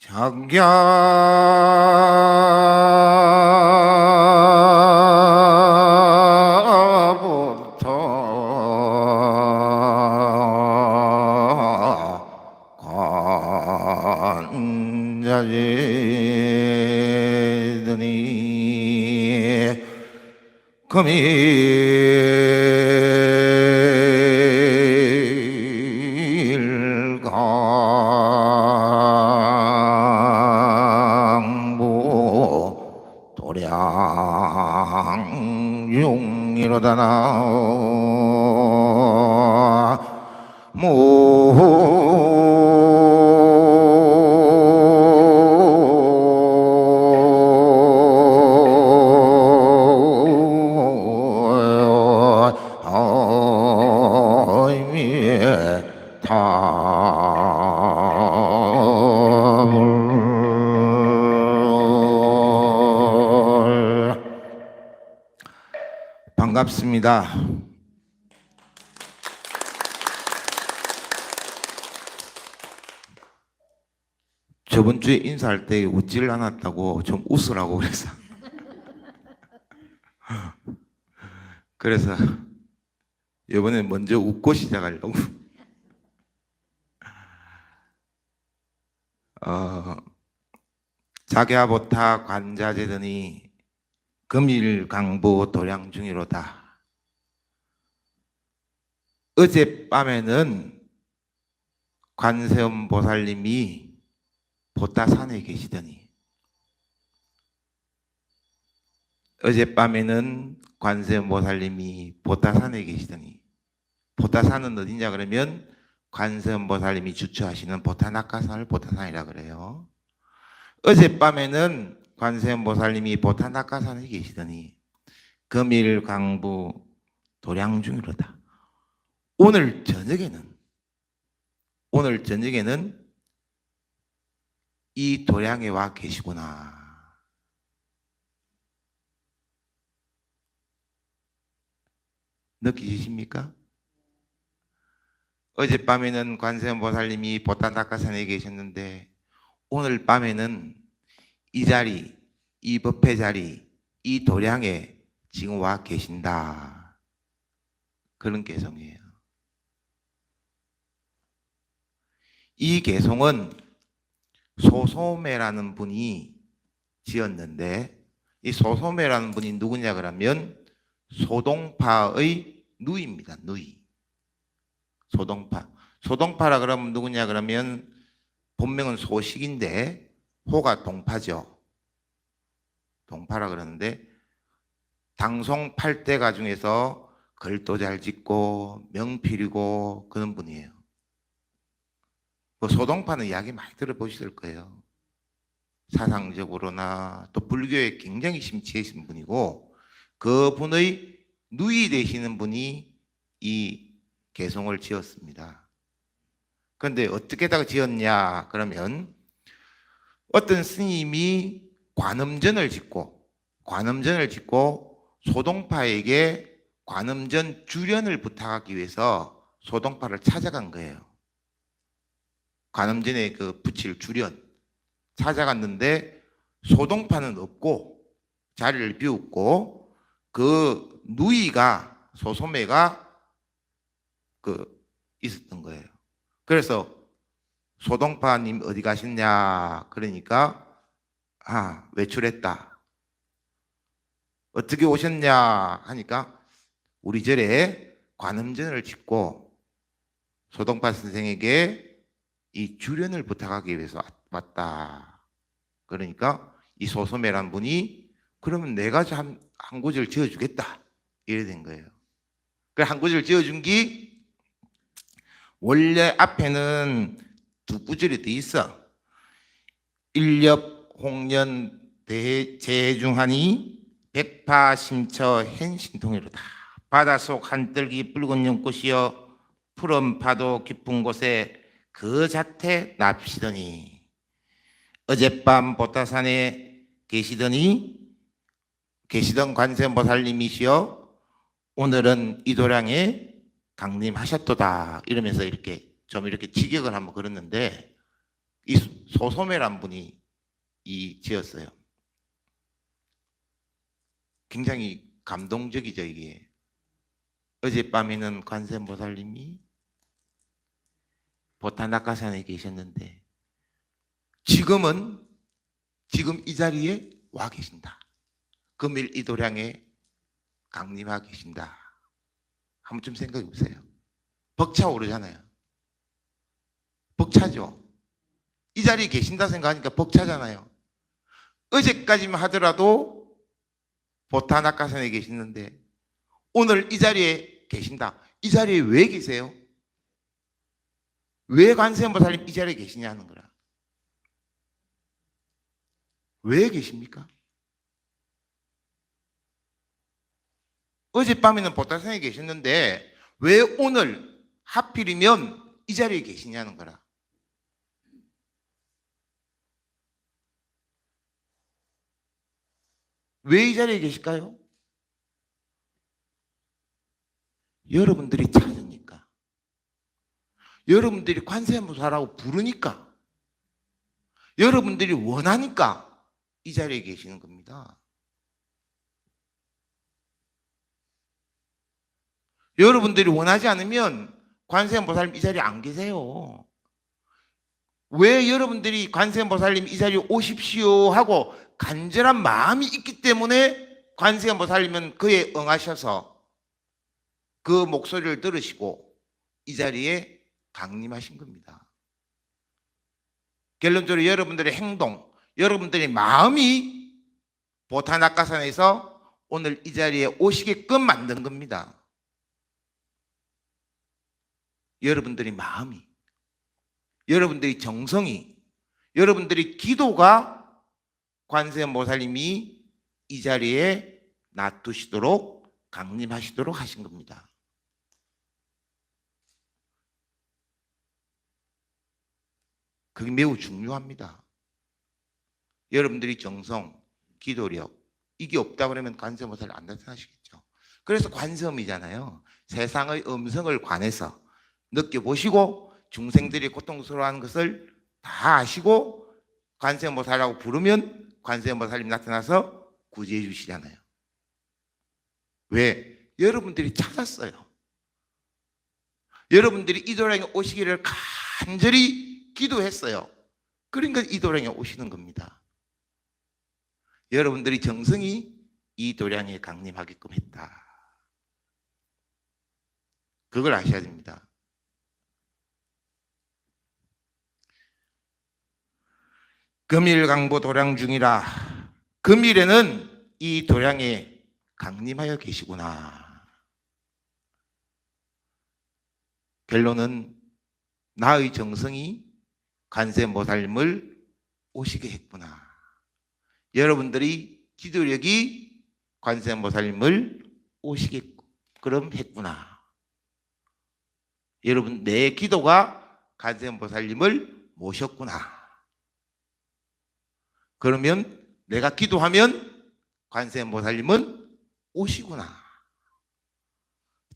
작야부터 관자지더니 금일강부 도량중이로다나 반갑습니다. 저번 주에 인사할 때 웃질 않았다고 좀 웃으라고 그래서 이번에 먼저 웃고 시작하려고. 작야보타 관자재더니 금일강부 도량중이로다. 어젯밤에는 관세음 보살님이 보타산에 계시더니, 어젯밤에는 관세음 보살님이 보타산에 계시더니, 보타산은 어디냐 그러면 관세음 보살님이 주처하시는 보타낙하산을 보타산이라 그래요. 어젯밤에는 관세음 보살님이 보타낙하산에 계시더니 금일강부 도량중이로다. 오늘 저녁에는 이 도량에 와 계시구나. 느끼십니까? 어젯밤에는 관세음 보살님이 보타낙하산에 계셨는데 오늘 밤에는 이 자리, 이 법회 자리, 이 도량에 지금 와 계신다. 그런 개성이에요. 이 개성은 소소매라는 분이 지었는데, 이 소소매라는 분이 누구냐 그러면 소동파의 누이입니다. 누이. 소동파라 그러면 누구냐 그러면 본명은 소식인데 호가 동파죠. 동파라 그러는데 당송 8대가 중에서 글도 잘 짓고 명필이고 그런 분이에요. 그 소동파는 이야기 많이 들어보셨을 거예요. 사상적으로나 또 불교에 굉장히 심취하신 분이고, 그 분의 누이 되시는 분이 이 개성을 지었습니다. 그런데 어떻게다가 지었냐 그러면 어떤 스님이 관음전을 짓고 소동파에게 관음전 주련을 부탁하기 위해서 소동파를 찾아간 거예요. 관음전에 그 붙일 주련 찾아갔는데 소동파는 없고 자리를 비웠고, 그 누이가 소소매가 있었던 거예요. 그래서 소동파님 어디 가셨냐 그러니까 외출했다. 어떻게 오셨냐 하니까 우리 절에 관음전을 짓고 소동파 선생에게 이 주련을 부탁하기 위해서 왔다. 그러니까 이 소소매란 분이 그러면 내가 한 구절 지어주겠다 이래 된 거예요. 그 한 구절 지어준 게 원래 앞에는 두 구절이 돼 있어. 일렵 홍련 재중하니 백파심처 hen신통이로다. 바닷속 한뜰기 붉은 연꽃이여 푸른 파도 깊은 곳에 그 자태 납시더니, 어젯밤 보타산에 계시던 관세음보살님이시여 오늘은 이 도량에 강림하셨도다 이러면서 이렇게 직역을 한번 걸었는데, 이 소소매란 분이 지었어요. 굉장히 감동적이죠, 이게. 어젯밤에는 관세음보살님이 보타낙하산에 계셨는데 지금 이 자리에 와 계신다. 금일 이 도량에 강림하고 계신다. 한번 좀 생각해 보세요. 벅차오르잖아요. 벅차죠. 이 자리에 계신다 생각하니까 벅차잖아요. 어제까지만 하더라도 보타낙하산에 계시는데 오늘 이 자리에 계신다. 이 자리에 왜 계세요? 왜 관세음보살님 이 자리에 계시냐는 거라. 왜 계십니까? 어젯밤에는 보타산에 계셨는데 왜 오늘 하필이면 이 자리에 계시냐는 거라. 왜 이 자리에 계실까요? 여러분들이 찾으니까. 여러분들이 관세음보살하고 부르니까. 여러분들이 원하니까 이 자리에 계시는 겁니다. 여러분들이 원하지 않으면 관세음보살님 이 자리에 안 계세요. 왜 여러분들이 관세음보살님 이 자리에 오십시오 하고 간절한 마음이 있기 때문에 관세음보살님은 그에 응하셔서 그 목소리를 들으시고 이 자리에 강림하신 겁니다. 결론적으로 여러분들의 행동, 여러분들의 마음이 보타낙하산에서 오늘 이 자리에 오시게끔 만든 겁니다. 여러분들의 마음이, 여러분들의 정성이, 여러분들의 기도가 관세음보살님이 이 자리에 놔두시도록 강림하시도록 하신 겁니다. 그게 매우 중요합니다. 여러분들이 정성, 기도력 이게 없다 그러면 관세음보살 안 나타나시겠죠. 그래서 관세음이잖아요. 세상의 음성을 관해서 느껴보시고 중생들이 고통스러워하는 것을 다 아시고 관세음보살이라고 부르면 관세음보살님 나타나서 구제해 주시잖아요. 왜? 여러분들이 찾았어요. 여러분들이 이 도량에 오시기를 간절히 기도했어요. 그러니까 이 도량에 오시는 겁니다. 여러분들이 정성이 이 도량에 강림하게끔 했다. 그걸 아셔야 됩니다. 금일강보 도량 중이라 금일에는 이 도량에 강림하여 계시구나. 결론은 나의 정성이 관세음보살님을 오시게 했구나. 여러분들이 기도력이 관세음보살님을 오시게끔 했구나. 여러분 내 기도가 관세음보살님을 모셨구나. 그러면 내가 기도하면 관세음보살님은 오시구나.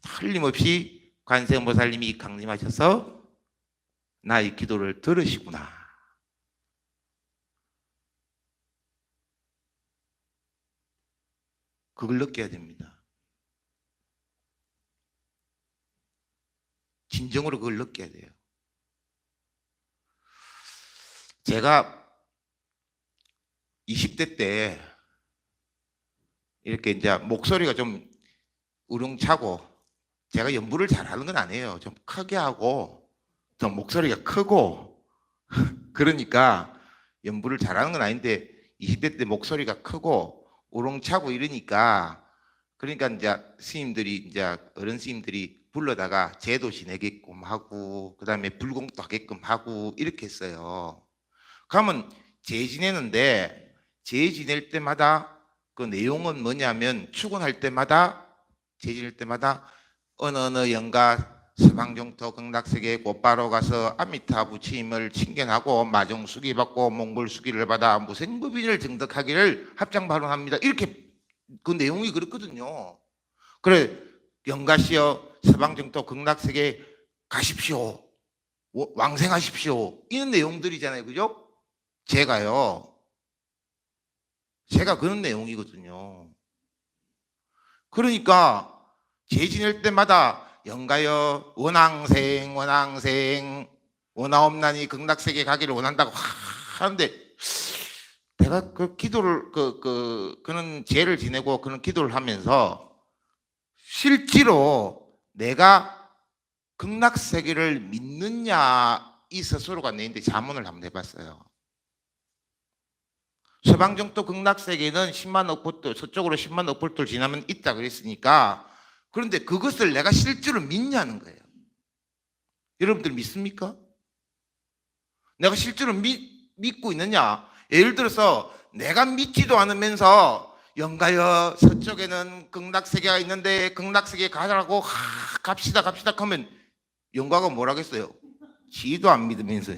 틀림없이 관세음보살님이 강림하셔서 나의 기도를 들으시구나. 그걸 느껴야 됩니다. 진정으로 그걸 느껴야 돼요. 제가 20대 때 이렇게 이제 목소리가 좀 우렁차고 제가 연부를 잘하는 건 아니에요. 좀 크게 하고 좀 목소리가 크고 그러니까 연부를 잘하는 건 아닌데 20대 때 목소리가 크고 우렁차고 이러니까 그러니까 이제 스님들이 이제 어른 스님들이 불러다가 제도 지내게끔 하고 그다음에 불공도 하게끔 하고 이렇게 했어요. 그러면 제 지내는데 제 지낼 때마다 그 내용은 뭐냐면 출근할 때마다 제 지낼 때마다 어느 영가 서방정토 극락세계 곧바로 가서 아미타 부처님을 칭견하고 마종수기 받고 몽골수기를 받아 무생부빈을 증득하기를 합장발언합니다. 이렇게 그 내용이 그렇거든요. 그래 영가시여 서방정토 극락세계 가십시오. 왕생하십시오. 이런 내용들이잖아요. 그죠? 제가 그런 내용이거든요. 그러니까 제 지낼 때마다 영가여 원앙생 원하옵나니 극락세계 가기를 원한다고 하는데 내가 그 기도를 그런 제를 지내고 그런 기도를 하면서 실제로 내가 극락세계를 믿느냐 이 스스로가 내인데 자문을 한번 해봤어요. 서방정토 극락세계는 10만 억불도 서쪽으로 10만 억불도를 지나면 있다 그랬으니까 그런데 그것을 내가 실제로 믿냐는 거예요. 여러분들 믿습니까? 내가 실제로 믿고 있느냐? 예를 들어서 내가 믿지도 않으면서 영가여 서쪽에는 극락세계가 있는데 극락세계 가라고 갑시다 하면 영가가 뭐라겠어요? 지도 안 믿으면서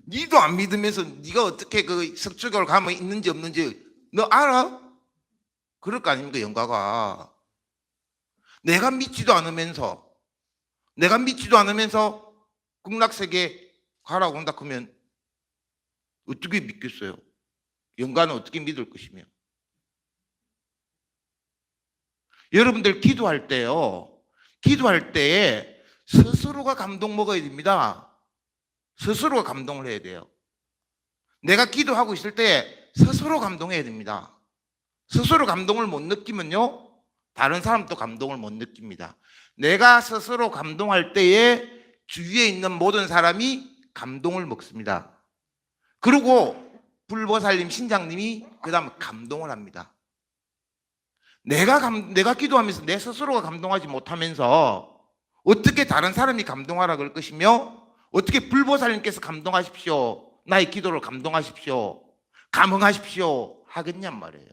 니도 안 믿으면서 네가 어떻게 그 서쪽으로 가면 있는지 없는지 너 알아? 그럴 거 아닙니까 영가가. 내가 믿지도 않으면서 극락세계 가라고 한다 그러면 어떻게 믿겠어요? 영가는 어떻게 믿을 것이며. 여러분들 기도할 때요. 기도할 때에 스스로가 감동 먹어야 됩니다. 스스로가 감동을 해야 돼요. 내가 기도하고 있을 때 스스로 감동해야 됩니다. 스스로 감동을 못 느끼면요. 다른 사람도 감동을 못 느낍니다. 내가 스스로 감동할 때에 주위에 있는 모든 사람이 감동을 먹습니다. 그리고 불보살님 신장님이 그 다음 감동을 합니다. 내가 기도하면서 내 스스로가 감동하지 못하면서 어떻게 다른 사람이 감동하라 그럴 것이며 어떻게 불보살님께서 감동하십시오. 나의 기도를 감동하십시오. 감흥하십시오. 하겠냔 말이에요.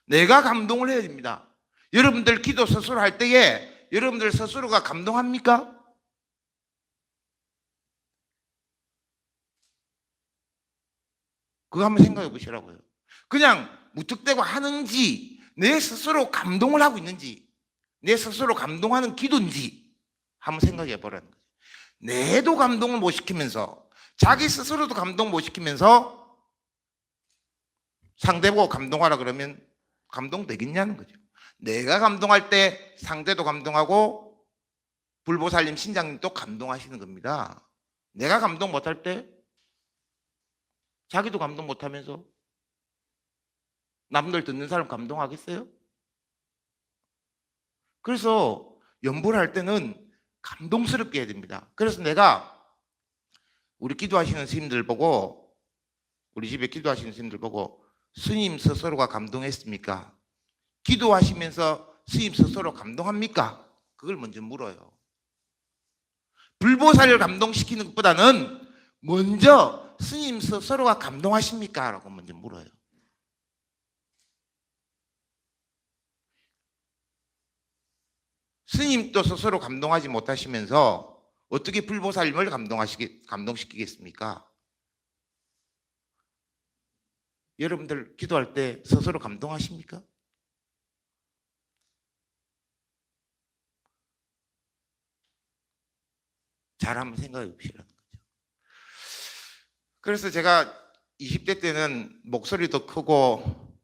내가 감동을 해야 됩니다. 여러분들 기도 스스로 할 때에 여러분들 스스로가 감동합니까? 그거 한번 생각해 보시라고요. 그냥 무턱대고 하는지 내 스스로 감동을 하고 있는지 내 스스로 감동하는 기도인지 한번 생각해 보라는 거예요. 내도 감동을 못 시키면서 자기 스스로도 감동 못 시키면서 상대보고 감동하라 그러면 감동되겠냐는 거죠. 내가 감동할 때 상대도 감동하고 불보살님 신장님도 감동하시는 겁니다. 내가 감동 못할 때 자기도 감동 못하면서 남들 듣는 사람 감동하겠어요? 그래서 연보를 할 때는 감동스럽게 해야 됩니다. 그래서 내가 우리 기도하시는 스님들 보고 우리 집에 기도하시는 스님들 보고 스님 스스로가 감동했습니까? 기도하시면서 스님 스스로 감동합니까? 그걸 먼저 물어요. 불보살을 감동시키는 것보다는 먼저 스님 스스로가 감동하십니까? 라고 먼저 물어요. 스님도 스스로 감동하지 못하시면서 어떻게 불보살님을 감동시키겠습니까? 여러분들 기도할 때 스스로 감동하십니까? 잘 한번 생각해 보시라는 거죠. 그래서 제가 20대 때는 목소리도 크고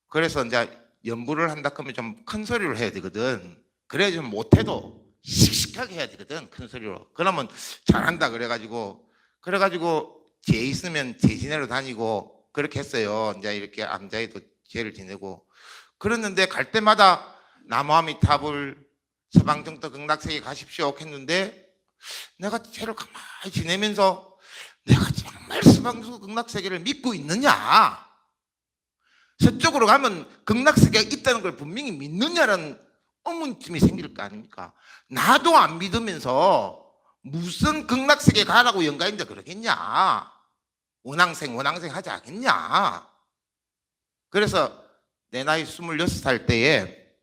그래서 이제 연부를 한다 하면 좀 큰 소리로 해야 되거든. 그래야 좀 못해도 씩씩하게 해야 되거든. 큰 소리로. 그러면 잘한다 그래가지고 제 있으면 제 지내러 다니고 그렇게 했어요. 이제 이렇게 암자에도 제를 지내고 그랬는데 갈 때마다 나무아미타불 서방정토 극락세계 가십시오 했는데 내가 제를 가만히 지내면서 내가 정말 서방정토 극락세계를 믿고 있느냐 서쪽으로 가면 극락세계가 있다는 걸 분명히 믿느냐라는 의문점이 생길 거 아닙니까? 나도 안 믿으면서 무슨 극락세계 가라고 영가인데 그러겠냐? 원앙생 하지 않겠냐? 그래서 내 나이 26살 때에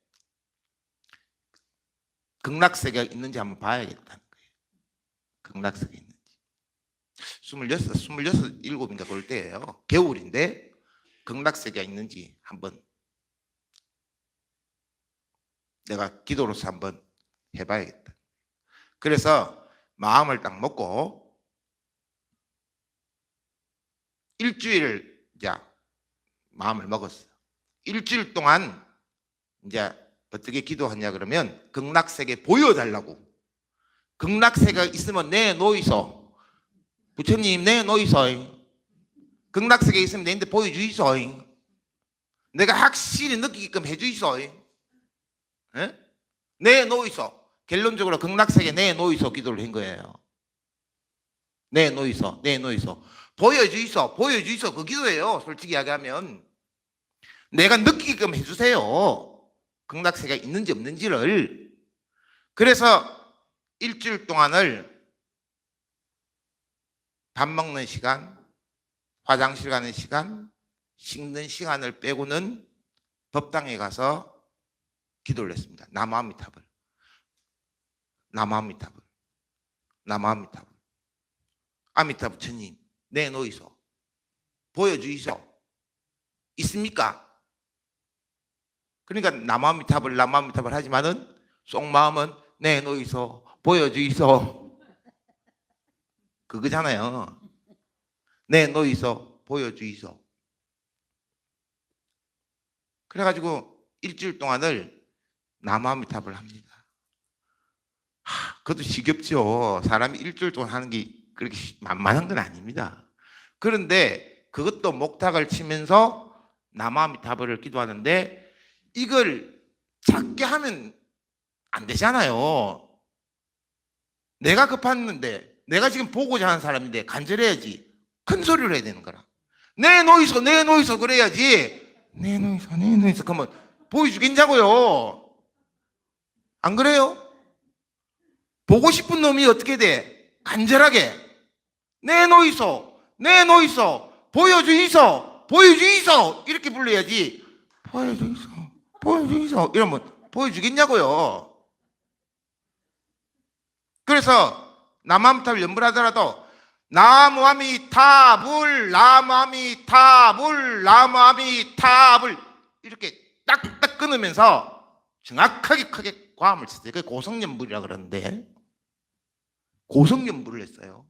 극락세계가 있는지 한번 봐야겠다는 거예요. 극락세계 있는지. 26, 7인가 그럴 때예요. 겨울인데 극락세계가 있는지 한번 내가 기도로서 한번 해봐야겠다. 그래서 마음을 딱 먹고 일주일 이제 마음을 먹었어요. 일주일 동안 이제 어떻게 기도하냐 그러면 극락세계 보여달라고. 극락세계가 있으면 내놓이소. 부처님 내놓이소. 극락세계에 있으면 내인데 보여주이소. 내가 확실히 느끼게끔 해주이소. 내놓이소. 결론적으로 극락세계 내놓이소 기도를 한 거예요. 내놓이소. 내놓이소. 보여주이소. 보여주이소. 그 기도예요. 솔직히 이야기하면. 내가 느끼게끔 해주세요. 극락세계가 있는지 없는지를. 그래서 일주일 동안을 밥 먹는 시간, 화장실 가는 시간, 씻는 시간을 빼고는 법당에 가서 기도를 했습니다. 나무아미타불, 나무아미타불, 나무아미타불. 아미타 부처님 내놓이소. 보여주이소. 있습니까? 그러니까 나무아미타불 나무아미타불 하지만은 속마음은 내놓이소. 보여주이소. 그거잖아요. 내놓이소. 보여주이소. 그래가지고 일주일 동안을 나무아미타불 합니다. 그것도 지겹죠. 사람이 일주일 동안 하는 게 그렇게 만만한 건 아닙니다. 그런데 그것도 목탁을 치면서 나무아미타불을 기도하는데 이걸 작게 하면 안 되잖아요. 내가 급했는데 내가 지금 보고자 하는 사람인데 간절해야지. 큰 소리를 해야 되는 거라. 내놓이소 내놓이소 그래야지. 내놓이소 내놓이소 그러면 보여주겠냐고요. 안 그래요? 보고 싶은 놈이 어떻게 돼? 간절하게 내놓이소 내놓이소 보여주이소 보여주이소 이렇게 불러야지. 보여주이소 보여주이소 이러면 보여주겠냐고요. 그래서 나무아미타불 연불하더라도 나무아미타불 나무아미타불 나무아미타불 이렇게 딱딱 끊으면서 정확하게 크게 과음을 썼어요. 그게 고성연불이라 그러는데 고성연불을 했어요.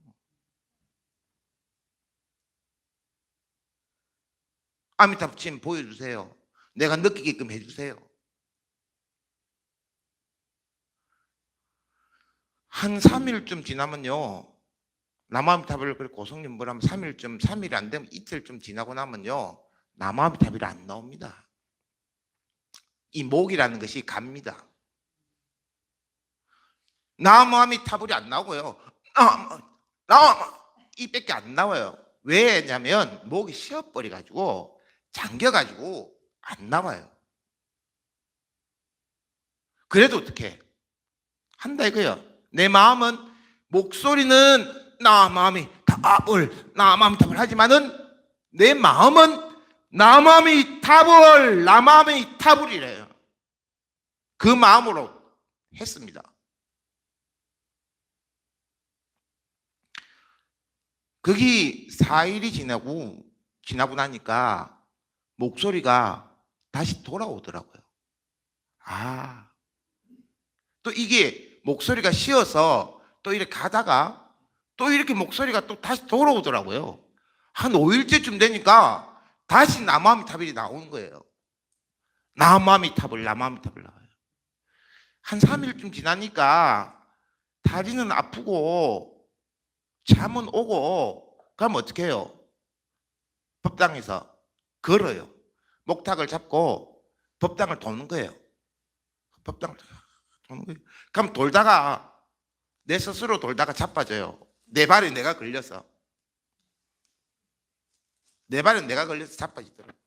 아미타 부처님 보여주세요. 내가 느끼게끔 해주세요. 한 3일쯤 지나면요. 나무아미타불을 고성연불 하면 3일쯤 3일이 안 되면 이틀쯤 지나고 나면요. 나무아미타불이 안 나옵니다. 이 목이라는 것이 갑니다. 나무아미타불이 안 나오고요. 이밖에 안 나와요. 왜냐면 목이 쉬어버려가지고 잠겨가지고 안 나와요. 그래도 어떻게 한다 이거요. 내 마음은 목소리는 나무아미타불 나무아미타불 하지만은 내 마음은 나무아미타불 나무아미타불이래요. 그 마음으로 했습니다. 거기 4일이 지나고 나니까 목소리가 다시 돌아오더라고요. 또 이게 목소리가 쉬어서 또 이렇게 가다가 또 이렇게 목소리가 또 다시 돌아오더라고요. 한 5일째쯤 되니까 다시 나무아미타불이 나오는 거예요. 나무아미타불 나무아미타불 나와요. 한 3일쯤 지나니까 다리는 아프고 잠은 오고 그러면 어떻게 해요? 법당에서 걸어요. 목탁을 잡고 법당을 도는 거예요. 법당을 도는 거예요. 그럼 돌다가 내 스스로 돌다가 자빠져요. 내 발에 내가 걸려서. 내 발에 내가 걸려서 자빠지더라고요.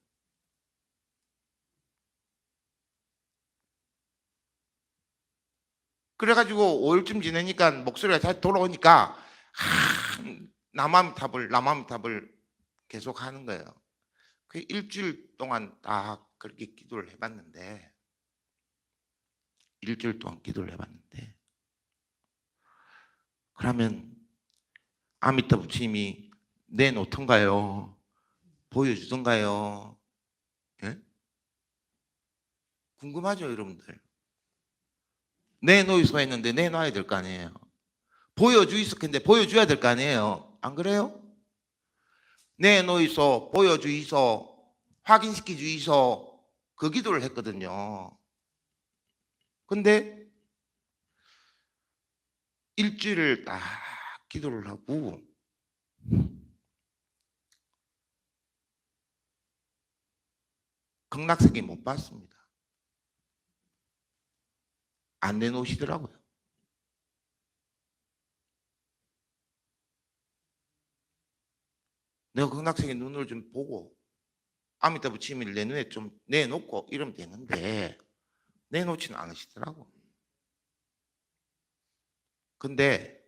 그래가지고 5일쯤 지나니까 목소리가 다시 돌아오니까 나무아미타불 계속 하는 거예요. 그 일주일 동안 딱 그렇게 기도를 해봤는데 일주일 동안 기도를 해봤는데 그러면 아미타 부처님이 내놓던가요? 보여주던가요? 예? 궁금하죠 여러분들? 내놓이소 했는데 내놔야 될 거 아니에요. 보여주이소 했는데 보여줘야 될 거 아니에요. 안 그래요? 내놓이소, 보여주이소, 확인시켜 주이소, 그 기도를 했거든요. 근데 일주일을 딱 기도를 하고 극락세계 못 봤습니다. 안 내놓으시더라고요. 내가 극락세계 눈을 좀 보고 아미타 부처님을 내 눈에 좀 내놓고 이러면 되는데 내놓지는 않으시더라고. 근데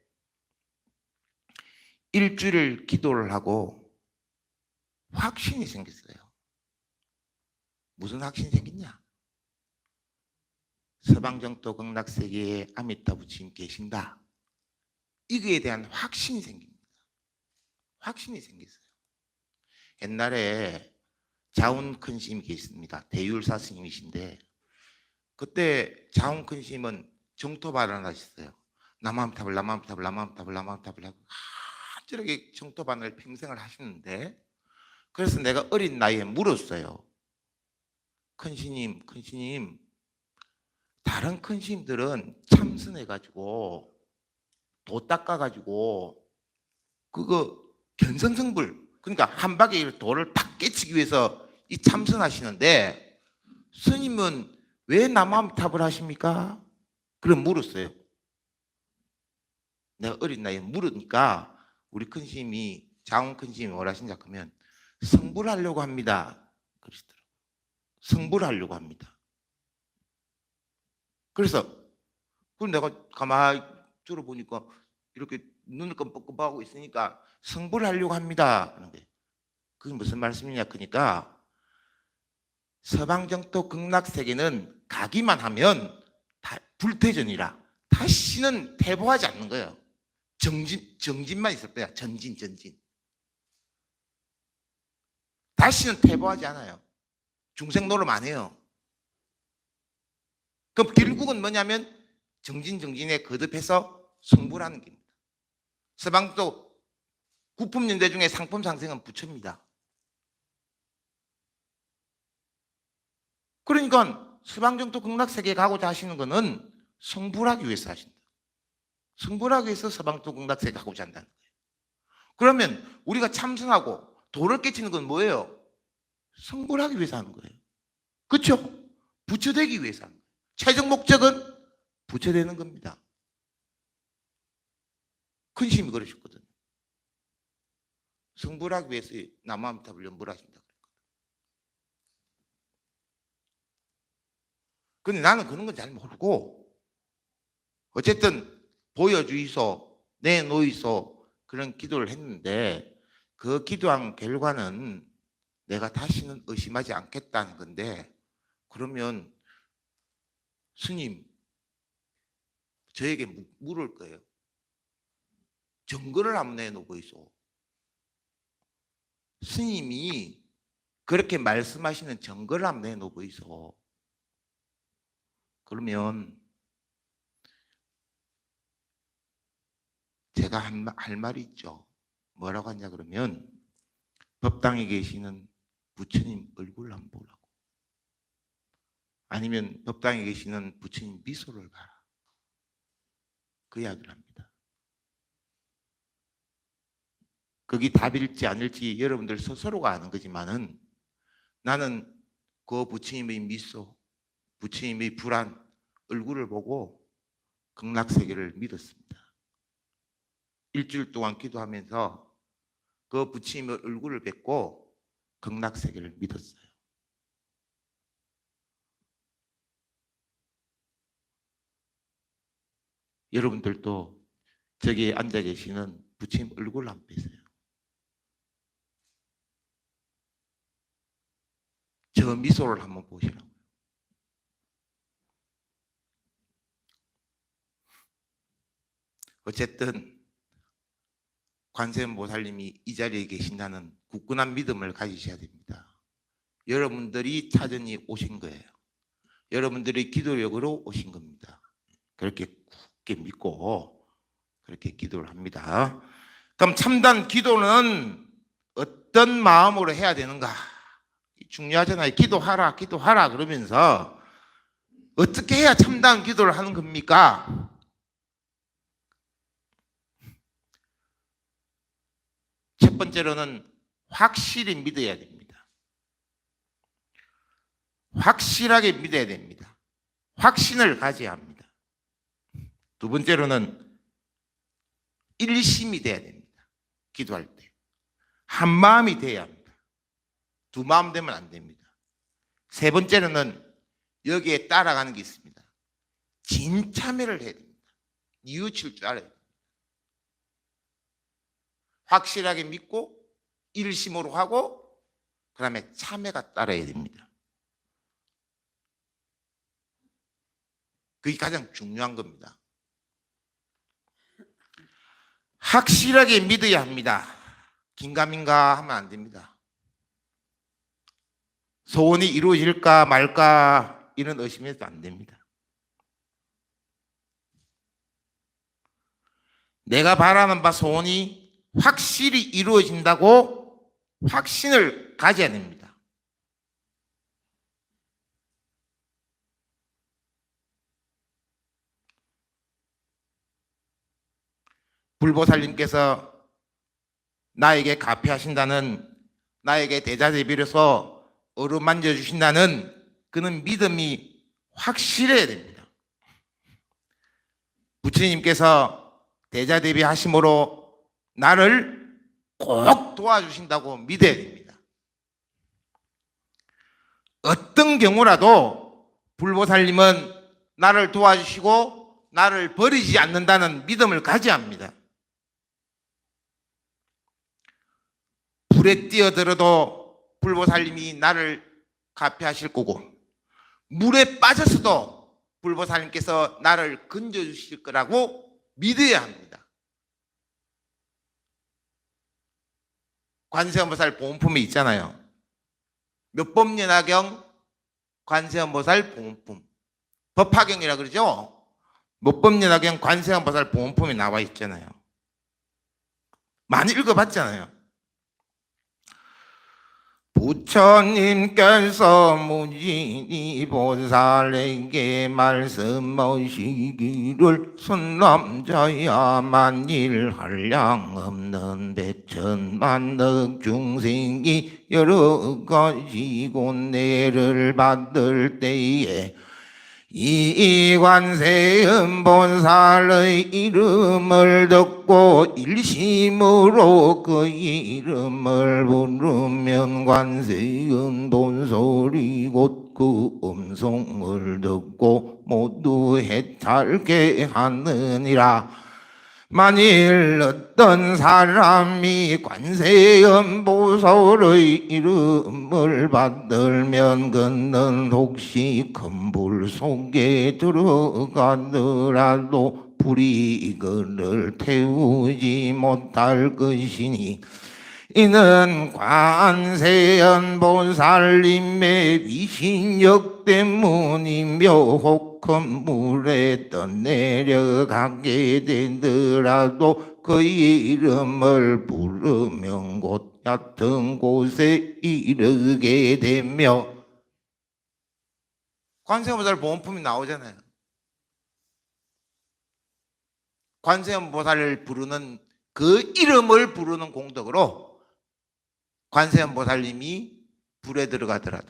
일주일을 기도를 하고 확신이 생겼어요. 무슨 확신이 생겼냐? 서방정토 극락세계에 아미타 부처님 계신다. 이거에 대한 확신이 생깁니다. 확신이 생겼어요. 옛날에 자운 큰 스님이 계십니다. 대율사 스님이신데 그때 자운 큰 스님은 정토 발언하셨어요. 남암탑을 하고 저렇게 정토 발언을 평생을 하시는데 그래서 내가 어린 나이에 물었어요. 큰 스님 다른 큰 스님들은 참선해가지고 도 닦아가지고 그거 견성성불 그러니까 한 바퀴 돌을 탁 깨치기 위해서 이 참선하시는데 스님은 왜 남암탑을 하십니까? 그럼 물었어요. 내가 어린 나이에 물으니까 우리 큰 스님이 자운 큰 스님이 뭐라 하신다 그러면 성불하려고 합니다. 그러시더라고요. 성불하려고 합니다. 그래서 그럼 내가 가만히 들어보니까 이렇게 눈을 끔뻑끔뻑하고 있으니까 성불하려고 합니다. 그런데 그게 무슨 말씀이냐 그러니까 서방정토 극락세계는 가기만 하면 다 불퇴전이라 다시는 퇴보하지 않는 거예요. 정진만 있을 거야. 전진. 다시는 퇴보하지 않아요. 중생노름 안 해요. 그럼 결국은 뭐냐면 정진에 거듭해서 성불하는 겁니다. 서방도 구품연대 중에 상품 상생은 부처입니다. 그러니까 서방정토 극락세계에 가고자 하시는 것은 성불하기 위해서 하신다. 성불하기 위해서 서방정토 극락세계에 가고자 한다는 거예요. 그러면 우리가 참선하고 도를 깨치는 건 뭐예요? 성불하기 위해서 하는 거예요. 그렇죠? 부처되기 위해서 하는 거예요. 최종 목적은 부처되는 겁니다. 큰 스님이 그러셨거든요. 성불하기 위해서 남암탑을 연불하신다. 근데 나는 그런 건 잘 모르고 어쨌든 보여주이소 내놓이소 그런 기도를 했는데 그 기도한 결과는 내가 다시는 의심하지 않겠다는 건데 그러면 스님 저에게 물을 거예요. 증거를 한번 내놓고 있어. 스님이 그렇게 말씀하시는 증거를 한번 내놓고 있어. 그러면 제가 할 말이 있죠. 뭐라고 하냐 그러면 법당에 계시는 부처님 얼굴을 한번 보라고. 아니면 법당에 계시는 부처님 미소를 봐라. 그 이야기를 합니다. 그게 답일지 아닐지 여러분들 스스로가 아는 거지만은 나는 그 부처님의 미소, 부처님의 불안 얼굴을 보고 극락세계를 믿었습니다. 일주일 동안 기도하면서 그 부처님의 얼굴을 뵙고 극락세계를 믿었어요. 여러분들도 저기 앉아 계시는 부처님 얼굴을 한번 보세요. 저 미소를 한번 보시라고요. 어쨌든 관세음보살님이 이 자리에 계신다는 굳건한 믿음을 가지셔야 됩니다. 여러분들이 찾으니 오신 거예요. 여러분들의 기도력으로 오신 겁니다. 그렇게 굳게 믿고 그렇게 기도를 합니다. 그럼 참단 기도는 어떤 마음으로 해야 되는가? 중요하잖아요. 기도하라, 기도하라 그러면서 어떻게 해야 참다운 기도를 하는 겁니까? 첫 번째로는 확실히 믿어야 됩니다. 확실하게 믿어야 됩니다. 확신을 가져야 합니다. 두 번째로는 일심이 돼야 됩니다. 기도할 때. 한 마음이 돼야 합니다. 두 마음 되면 안 됩니다. 세 번째로는 여기에 따라가는 게 있습니다. 진참회를 해야 됩니다. 뉘우칠 줄 알아야 됩니다. 확실하게 믿고 일심으로 하고 그 다음에 참회가 따라야 됩니다. 그게 가장 중요한 겁니다. 확실하게 믿어야 합니다. 긴가민가 하면 안 됩니다. 소원이 이루어질까 말까 이런 의심해도 안 됩니다. 내가 바라는 바 소원이 확실히 이루어진다고 확신을 가져야 됩니다. 불보살님께서 나에게 가피하신다는, 나에게 대자대비로서 어루만져 주신다는 그는 믿음이 확실해야 됩니다. 부처님께서 대자대비 하심으로 나를 꼭 도와주신다고 믿어야 됩니다. 어떤 경우라도 불보살님은 나를 도와주시고 나를 버리지 않는다는 믿음을 가져야 합니다. 불에 뛰어들어도 불보살님이 나를 가피하실 거고, 물에 빠졌어도 불보살님께서 나를 건져주실 거라고 믿어야 합니다. 관세음보살 보온품이 있잖아요. 몇법연화경 관세음보살 보온품, 법화경이라 그러죠. 몇법연화경 관세음보살 보온품이 나와 있잖아요. 많이 읽어봤잖아요. 부처님께서 무진이 보살에게 말씀하시기를 선남자야 만일 한량 없는 백천만억 중생이 여러 가지 고뇌를 받을 때에 이 관세음보살의 이름을 듣고 일심으로 그 이름을 부르면 관세음보살이 곧 그 음성을 듣고 모두 해탈게 하느니라. 만일 어떤 사람이 관세음보살의 이름을 받들면 그는 혹시 큰 불 속에 들어가더라도 불이 그를 태우지 못할 것이니, 이는 관세음보살님의 위신력 때문이며 혹한 물에 떠내려가게 되더라도 그 이름을 부르면 곧 얕은 곳에 이르게 되며, 관세음보살 보온품이 나오잖아요. 관세음보살을 부르는 그 이름을 부르는 공덕으로 관세음보살님이 불에 들어가더라도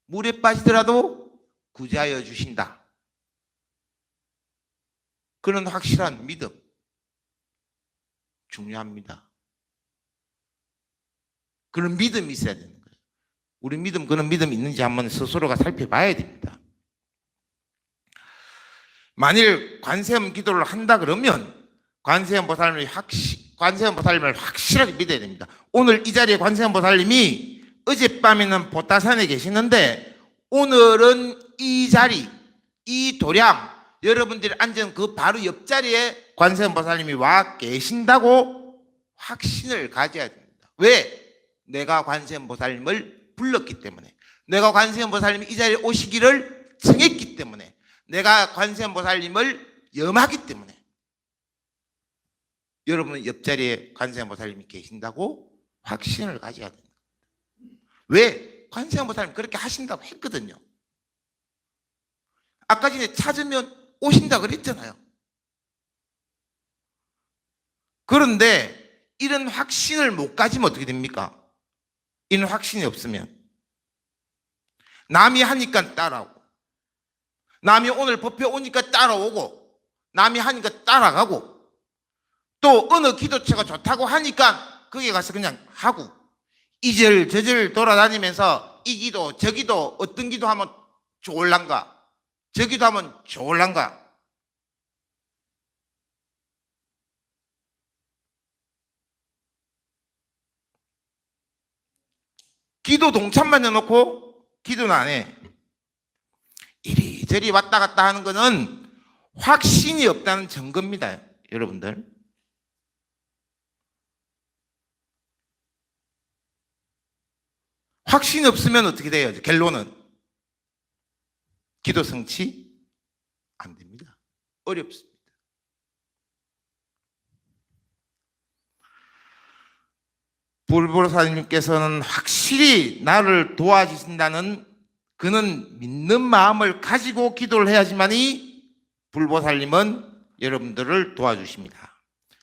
물에 빠지더라도 구제하여 주신다. 그런 확실한 믿음 중요합니다. 그런 믿음이 있어야 되는 거예요. 우리 믿음, 그런 믿음이 있는지 한번 스스로가 살펴봐야 됩니다. 만일 관세음 기도를 한다 그러면 관세음보살님을 확실하게 믿어야 됩니다. 오늘 이 자리에 관세음보살님이 어젯밤에는 보타산에 계시는데 오늘은 이 자리, 이 도량, 여러분들이 앉은 그 바로 옆자리에 관세음보살님이 와 계신다고 확신을 가져야 됩니다. 왜? 내가 관세음보살님을 불렀기 때문에, 내가 관세음보살님이 이 자리에 오시기를 청했기 때문에, 내가 관세음보살님을 염하기 때문에. 여러분 옆자리에 관세음보살님이 계신다고 확신을 가져야 된다. 왜? 관세음보살님 그렇게 하신다고 했거든요. 아까 전에 찾으면 오신다 그랬잖아요. 그런데 이런 확신을 못 가지면 어떻게 됩니까? 이런 확신이 없으면 남이 하니까 따라오고, 남이 오늘 법회 오니까 따라오고, 남이 하니까 따라가고, 또 어느 기도처가 좋다고 하니까 거기 가서 그냥 하고, 이절 저절 돌아다니면서 이 기도 저 기도 어떤 기도 하면 좋을란가, 저 기도 하면 좋을란가. 기도 동참만 해놓고 기도는 안 해. 이리저리 왔다 갔다 하는 거는 확신이 없다는 증거입니다, 여러분들. 확신이 없으면 어떻게 돼요? 결론은 기도 성취 안 됩니다. 어렵습니다. 불보살님께서는 확실히 나를 도와주신다는 그는 믿는 마음을 가지고 기도를 해야지만이 불보살님은 여러분들을 도와주십니다.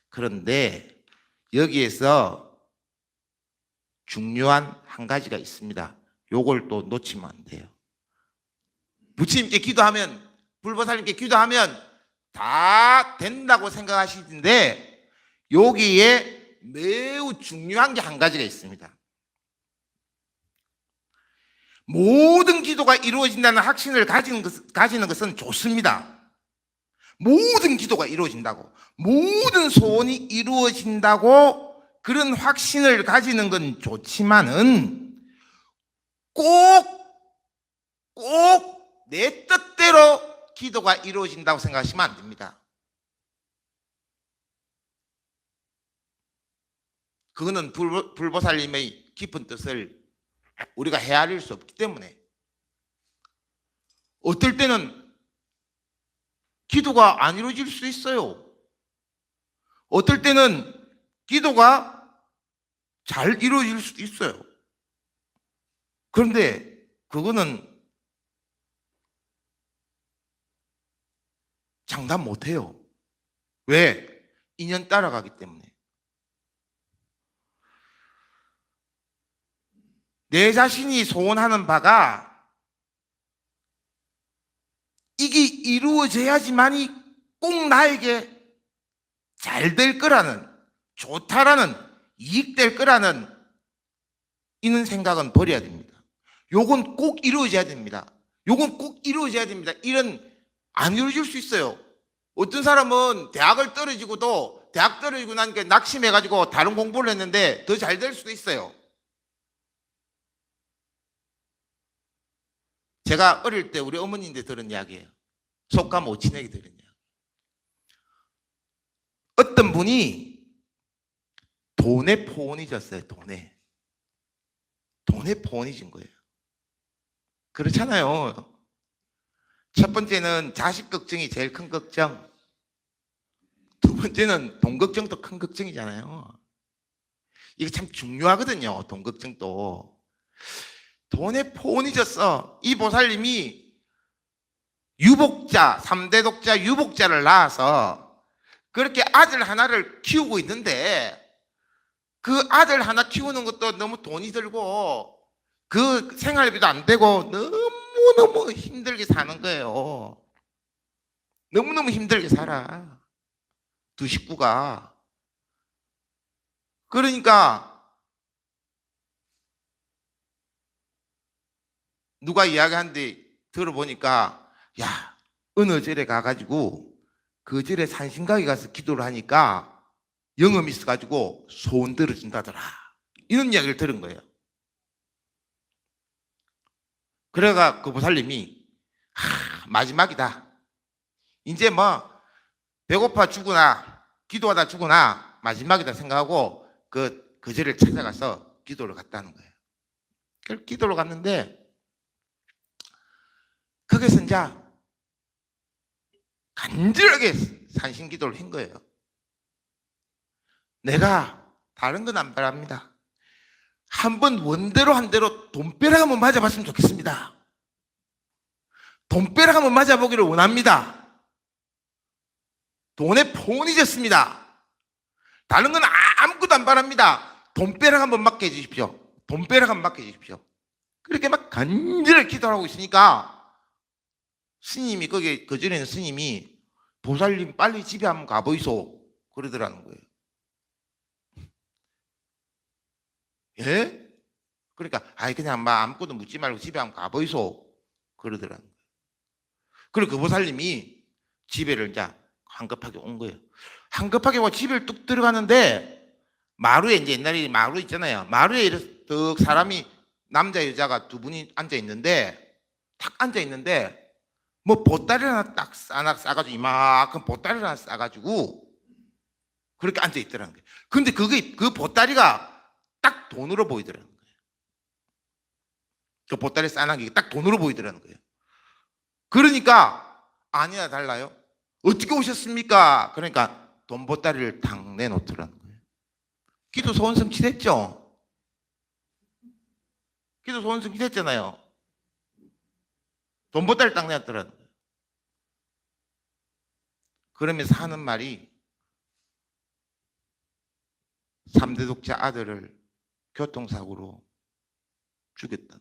그런데 여기에서 중요한 한 가지가 있습니다. 요걸 또 놓치면 안 돼요. 부처님께 기도하면, 불보살님께 기도하면 다 된다고 생각하시는데 여기에 매우 중요한 게 한 가지가 있습니다. 모든 기도가 이루어진다는 확신을 가지는 것은 좋습니다. 모든 기도가 이루어진다고, 모든 소원이 이루어진다고 그런 확신을 가지는 건 좋지만은 꼭 내 뜻대로 기도가 이루어진다고 생각하시면 안 됩니다. 그거는 불보살님의 깊은 뜻을 우리가 헤아릴 수 없기 때문에, 어떨 때는 기도가 안 이루어질 수 있어요. 어떨 때는 기도가 잘 이루어질 수도 있어요. 그런데 그거는 장담 못해요. 왜? 인연 따라가기 때문에. 내 자신이 소원하는 바가 이게 이루어져야지만이 꼭 나에게 잘 될 거라는, 좋다라는, 이익될 거라는 이런 생각은 버려야 됩니다. 요건 꼭 이루어져야 됩니다. 요건 꼭 이루어져야 됩니다. 이런 안 이루어질 수 있어요. 어떤 사람은 대학 떨어지고 나니까 낙심해가지고 다른 공부를 했는데 더 잘 될 수도 있어요. 제가 어릴 때 우리 어머니한테 들은 이야기예요. 속감 오친에게 들은 이야기. 어떤 분이 돈에 포원해졌어요. 돈에 포원해진 거예요. 그렇잖아요. 첫 번째는 자식 걱정이 제일 큰 걱정. 두 번째는 돈 걱정도 큰 걱정이잖아요. 이게 참 중요하거든요. 돈 걱정도. 돈에 포원해졌어. 이 보살님이 유복자, 3대 독자 유복자를 낳아서 그렇게 아들 하나를 키우고 있는데, 그 아들 하나 키우는 것도 너무 돈이 들고 그 생활비도 안 되고 너무너무 힘들게 사는 거예요. 너무너무 힘들게 살아, 두 식구가. 그러니까 누가 이야기하는데 들어보니까, 야, 어느 절에 가가지고 그 절에 산신각에 가서 기도를 하니까 영험이 있어가지고 소원 들어준다더라, 이런 이야기를 들은 거예요. 그래가 그 보살님이 마지막이다, 이제 뭐 배고파 죽으나 기도하다 죽으나 마지막이다 생각하고 그 절을 찾아가서 기도를 갔다는 거예요. 그래서 기도를 갔는데 거기서 이제 간절하게 산신기도를 한 거예요. 내가 다른 건 안 바랍니다. 한번 원대로 한 대로 돈벼락 한번 맞아봤으면 좋겠습니다. 돈벼락 한번 맞아보기를 원합니다. 돈에 폰이 졌습니다. 다른 건 아무것도 안 바랍니다. 돈벼락 한번 맞게 해주십시오. 돈벼락 한번 맞게 해주십시오. 그렇게 막 간절히 기도하고 있으니까 스님이 거기 그전에는 스님이 보살님 빨리 집에 한번 가보이소 그러더라는 거예요. 예? 그러니까 그냥 막 아무것도 묻지 말고 집에 한번 가보이소 그러더라는 거예요. 그리고 그 보살님이 집에를 이제 한급하게 온 거예요. 한급하게 와 집에 뚝 들어가는데 마루에 이제 옛날에 마루 있잖아요. 마루에 이렇게 딱 사람이 남자 여자가 두 분이 앉아 있는데 탁 앉아 있는데 뭐 보따리 하나 딱 싸가지고 이만큼 보따리 하나 싸가지고 그렇게 앉아 있더라는 거예요. 근데 그 보따리가 딱 돈으로 보이더라는 거예요. 그 보따리 싸는 게 딱 돈으로 보이더라는 거예요. 그러니까 아니야 달라요. 어떻게 오셨습니까? 그러니까 돈 보따리를 탁 내놓더라는 거예요. 기도 소원 성취됐죠? 기도 소원 성취됐잖아요. 돈 보따리 딱 내놨더라는 거예요. 그러면서 하는 말이 3대 독자 아들을 교통사고로 죽였다.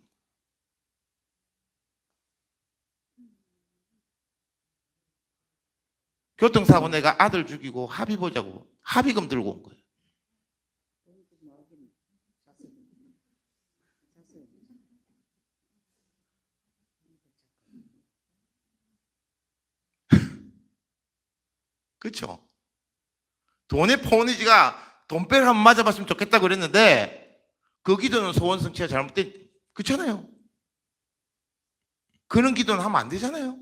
교통사고 내가 아들 죽이고 합의 보자고 합의금 들고 온 거예요. 그렇죠? 돈의 포니지가 돈배를 한번 맞아봤으면 좋겠다 그랬는데 그 기도는 소원 성취가 잘못된 그렇잖아요. 그런 기도는 하면 안 되잖아요.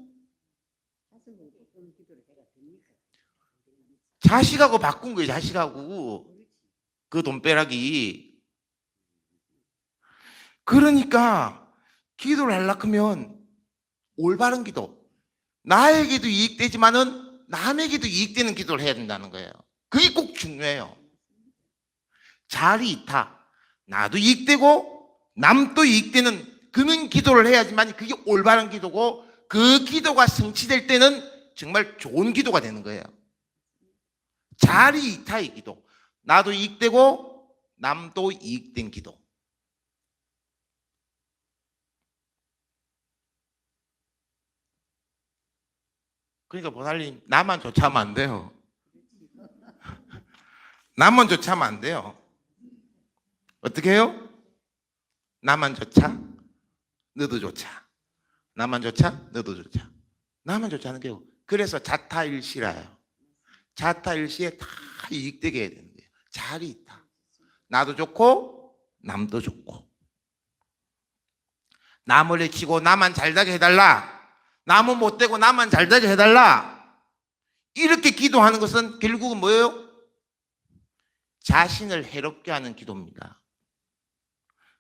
자식하고 바꾼 거예요. 자식하고 그 돈벼락이. 그러니까 기도를 하려고 하면 올바른 기도, 나에게도 이익되지만은 남에게도 이익되는 기도를 해야 된다는 거예요. 그게 꼭 중요해요. 자리 이타, 나도 이익되고 남도 이익되는 그런 기도를 해야지만 그게 올바른 기도고 그 기도가 성취될 때는 정말 좋은 기도가 되는 거예요. 자리 이타의 기도, 나도 이익되고 남도 이익된 기도. 그러니까 보살님 나만 좋자면 안 돼요. 나만 좋자면 안 돼요. 어떻게 해요? 나만 좋자, 너도 좋자. 나만 좋자, 너도 좋자. 나만 좋자는 게 그래서 자타일시라요. 자타일시에 다 이익되게 해야 되는 거예요. 자리 있다. 나도 좋고 남도 좋고. 남을 해치고 나만 잘되게 해달라. 남은 못되고 나만 잘되게 해달라. 이렇게 기도하는 것은 결국은 뭐예요? 자신을 해롭게 하는 기도입니다.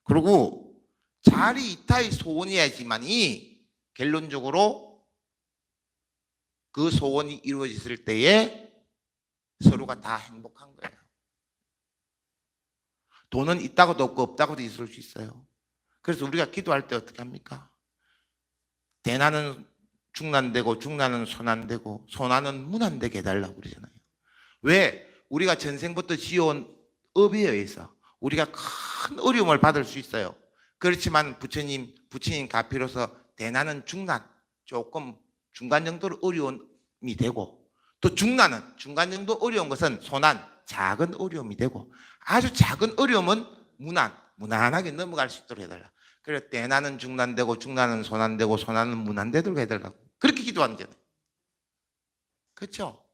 그리고 자리 이타의 소원이야지만이 결론적으로 그 소원이 이루어졌을 때에 서로가 다 행복한 거예요. 돈은 있다고도 없고 없다고도 있을 수 있어요. 그래서 우리가 기도할 때 어떻게 합니까? 대나는 중난되고 중난은 손안되고 손안은 문안되게 해달라고 그러잖아요. 왜? 우리가 전생부터 지어온 업에 의해서 우리가 큰 어려움을 받을 수 있어요. 그렇지만 부처님 가피로서 대나는 중난, 조금 중간 정도로 어려움이 되고 또 중난은 중간 정도 어려운 것은 손안, 작은 어려움이 되고 아주 작은 어려움은 무난하게 넘어갈 수 있도록 해달라. 그래서 대나는 중난되고 중난은 손안되고 손안은 무난되도록 해달라고 그렇게 기도하는 거잖아요. 그렇죠?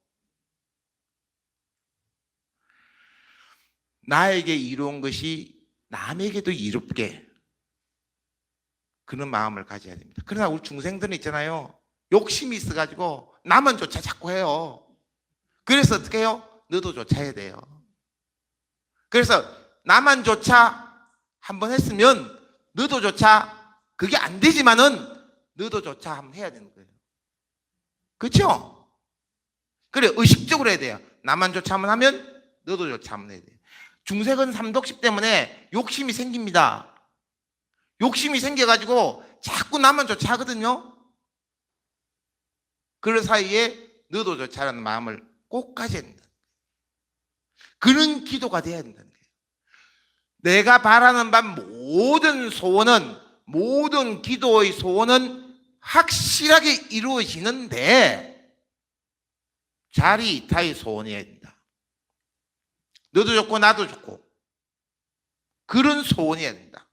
나에게 이루은 것이 남에게도 이롭게 그런 마음을 가져야 됩니다. 그러나 우리 중생들은 있잖아요. 욕심이 있어가지고 나만 조차 자꾸 해요. 그래서 어떻게 해요? 너도 조차 해야 돼요. 그래서 나만 조차 한번 했으면 너도 조차 그게 안 되지만은 너도 조차 한번 해야 되는 거예요. 그렇죠? 그래 의식적으로 해야 돼요. 나만 조차 한번 하면 너도 조차 한번 해야 돼요. 중생은 삼독십 때문에 욕심이 생깁니다. 욕심이 생겨가지고 자꾸 나만 좋자하거든요. 그 사이에 너도 좋자라는 마음을 꼭 가져야 된다. 그런 기도가 돼야 된다는 거예요. 내가 바라는 바 모든 소원은, 모든 기도의 소원은 확실하게 이루어지는데 자리이타의 소원이어야 된다. 너도 좋고 나도 좋고 그런 소원이어야 된다.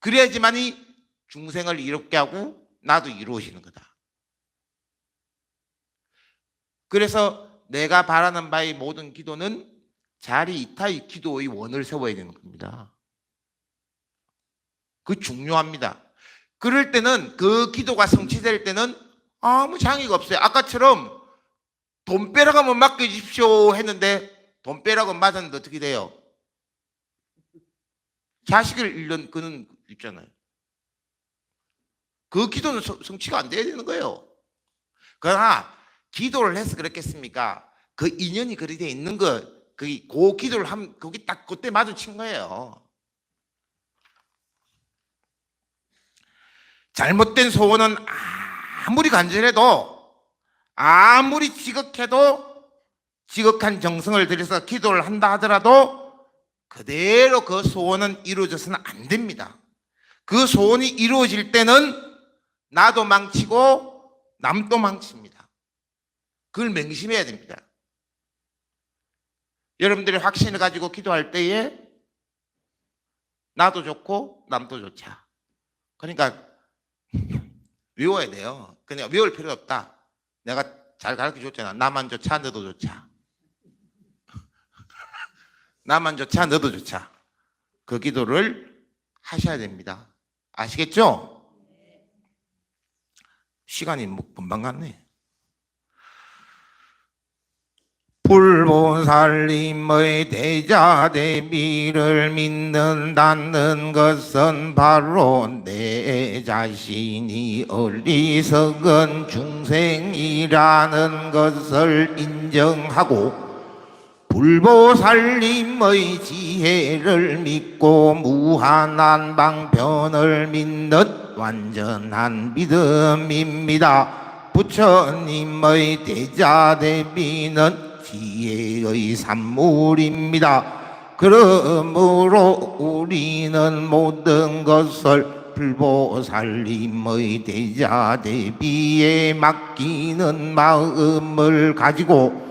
그래야지만이 중생을 이롭게 하고 나도 이루어지는 거다. 그래서 내가 바라는 바의 모든 기도는 자리이타의 기도의 원을 세워야 되는 겁니다. 그 중요합니다. 그럴 때는, 그 기도가 성취될 때는 아무 장애가 없어요. 아까처럼 돈 빼라고 맡겨주십시오 했는데 돈 빼라고 맞았는데 어떻게 돼요? 자식을 잃는 그는 있잖아요. 그 기도는 성취가 안 돼야 되는 거예요. 그러나 기도를 해서 그렇겠습니까? 그 인연이 그리 돼 있는 거, 그 기도를 하면 거기 딱 그때 마주친 거예요. 잘못된 소원은 아무리 간절해도, 아무리 지극해도, 지극한 정성을 들여서 기도를 한다 하더라도 그대로 그 소원은 이루어져서는 안 됩니다. 그 소원이 이루어질 때는 나도 망치고 남도 망칩니다. 그걸 명심해야 됩니다. 여러분들이 확신을 가지고 기도할 때에 나도 좋고 남도 좋자. 그러니까 외워야 돼요. 그냥 외울 필요 없다. 내가 잘 가르쳐 줬잖아. 나만 좋자, 너도 좋자. 나만 좋자, 너도 좋자. 그 기도를 하셔야 됩니다. 아시겠죠? 시간이 뭐 금방 갔네. 불보살님의 대자대비를 믿는다는 것은 바로 내 자신이 어리석은 중생이라는 것을 인정하고 불보살님의 지혜를 믿고 무한한 방편을 믿는 완전한 믿음입니다. 부처님의 대자대비는 지혜의 산물입니다. 그러므로 우리는 모든 것을 불보살님의 대자대비에 맡기는 마음을 가지고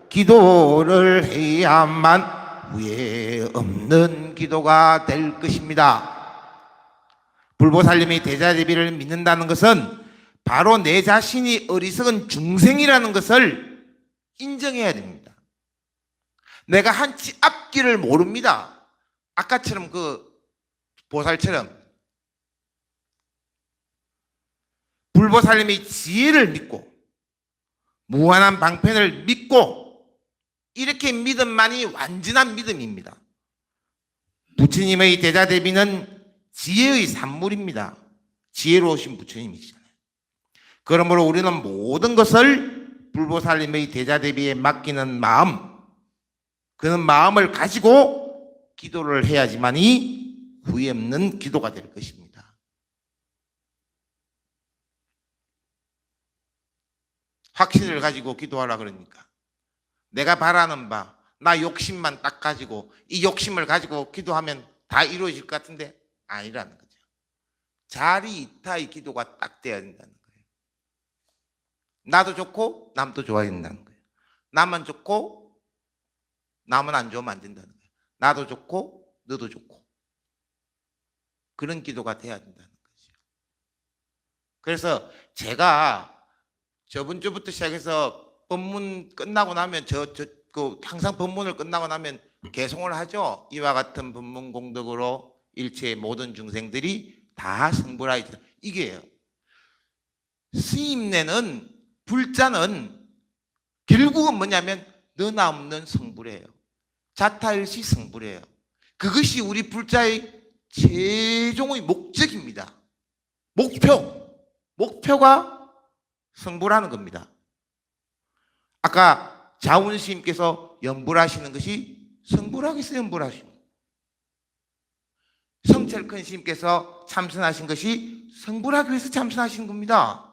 기도를 해야만 후회 없는 기도가 될 것입니다. 불보살님의 대자대비를 믿는다는 것은 바로 내 자신이 어리석은 중생이라는 것을 인정해야 됩니다. 내가 한치 앞길을 모릅니다. 아까처럼 그 보살처럼 불보살님의 지혜를 믿고 무한한 방편을 믿고 이렇게 믿음만이 완전한 믿음입니다. 부처님의 대자대비는 지혜의 산물입니다. 지혜로우신 부처님이시잖아요. 그러므로 우리는 모든 것을 불보살님의 대자대비에 맡기는 마음, 그런 마음을 가지고 기도를 해야지만이 후회 없는 기도가 될 것입니다. 확신을 가지고 기도하라 그러니까 내가 바라는 바, 나 욕심만 딱 가지고 이 욕심을 가지고 기도하면 다 이루어질 것 같은데 아니라는 거죠. 자리이타의 기도가 딱 돼야 된다는 거예요. 나도 좋고 남도 좋아야 된다는 거예요. 나만 좋고 남은 안 좋으면 안 된다는 거예요. 나도 좋고 너도 좋고 그런 기도가 돼야 된다는 거죠. 그래서 제가 저번 주부터 시작해서 법문 끝나고 나면 항상 법문을 끝나고 나면 개송을 하죠. 이와 같은 법문 공덕으로 일체의 모든 중생들이 다 성불하리라. 이게요. 스님네는 불자는 결국은 뭐냐면 너나 없는 성불이에요. 자타일시 성불이에요. 그것이 우리 불자의 최종의 목적입니다. 목표가 성불하는 겁니다. 아까 자운스님께서 연불하시는 것이 성불하기서 연불하시는 거예요. 성철큰 스님께서 참선하신 것이 성불하기 위해서 참선하신 겁니다.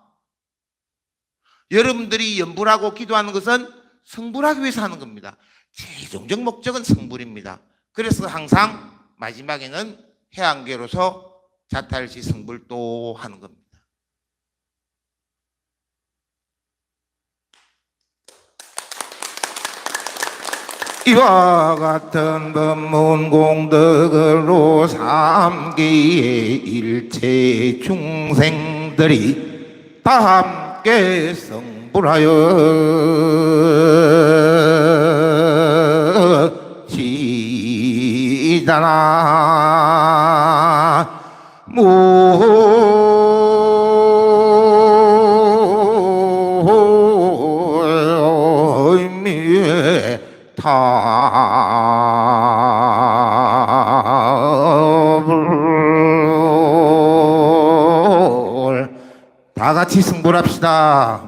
여러분들이 연불하고 기도하는 것은 성불하기 위해서 하는 겁니다. 최종적 목적은 성불입니다. 그래서 항상 마지막에는 해안계로서 자탈시 성불도 하는 겁니다. 이와 같은 법문 공덕으로 삼계의 일체 중생들이 다 함께 성불하여 지다나 다 같이 승불합시다.